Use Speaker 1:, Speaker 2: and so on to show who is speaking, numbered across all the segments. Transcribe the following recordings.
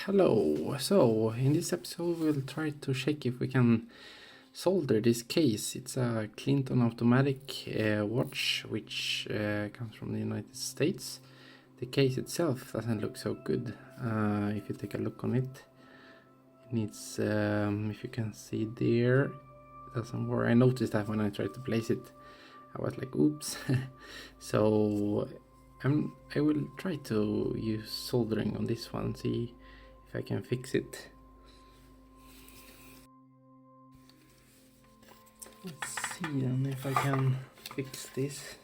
Speaker 1: Hello, so in this episode we'll try to check if we can solder this case. It's a Clinton automatic watch which comes from the United States. The case itself doesn't look so good. If you take a look on it, it needs, if you can see there, it doesn't work. I noticed that when I tried to place it, I was like, oops. So I will try to use soldering on this one, see if I can fix it. Let's see then if I can fix this.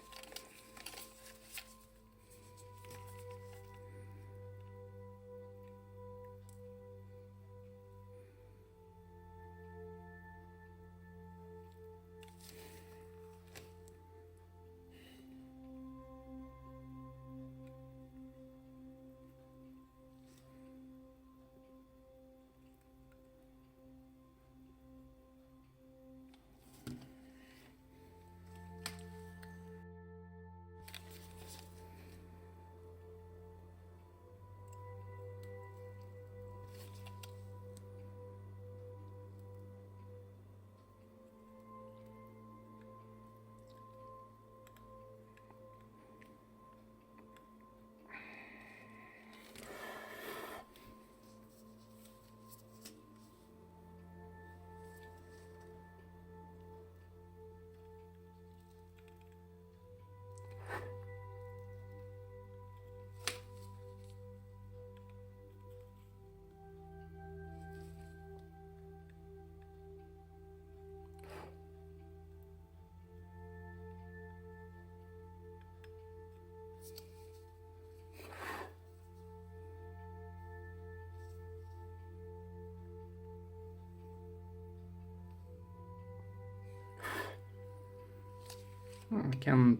Speaker 1: I can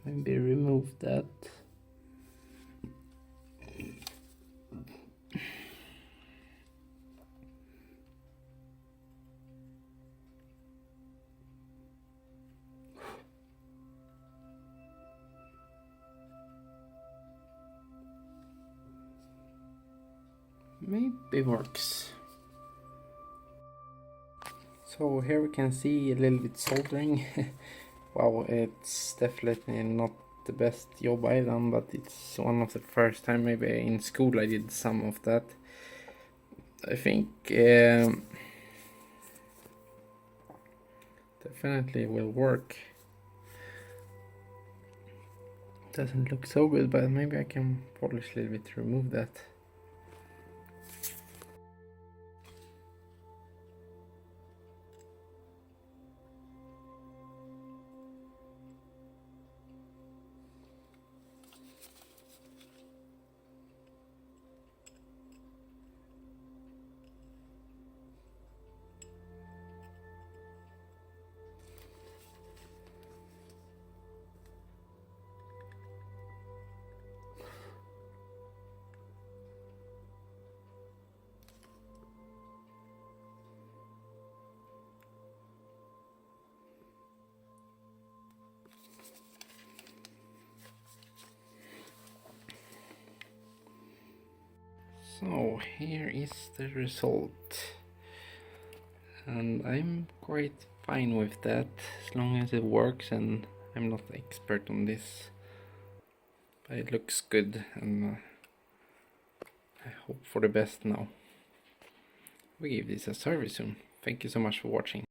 Speaker 1: maybe remove that. Maybe works. So here we can see a little bit soldering. Wow, it's definitely not the best job I've done, but it's one of the first time maybe in school I did some of that. I think definitely will work. Doesn't look so good, but maybe I can polish a little bit to remove that. So here is the result, and I'm quite fine with that as long as it works, and I'm not an expert on this, but it looks good, and I hope for the best now. We give this a service soon. Thank you so much for watching.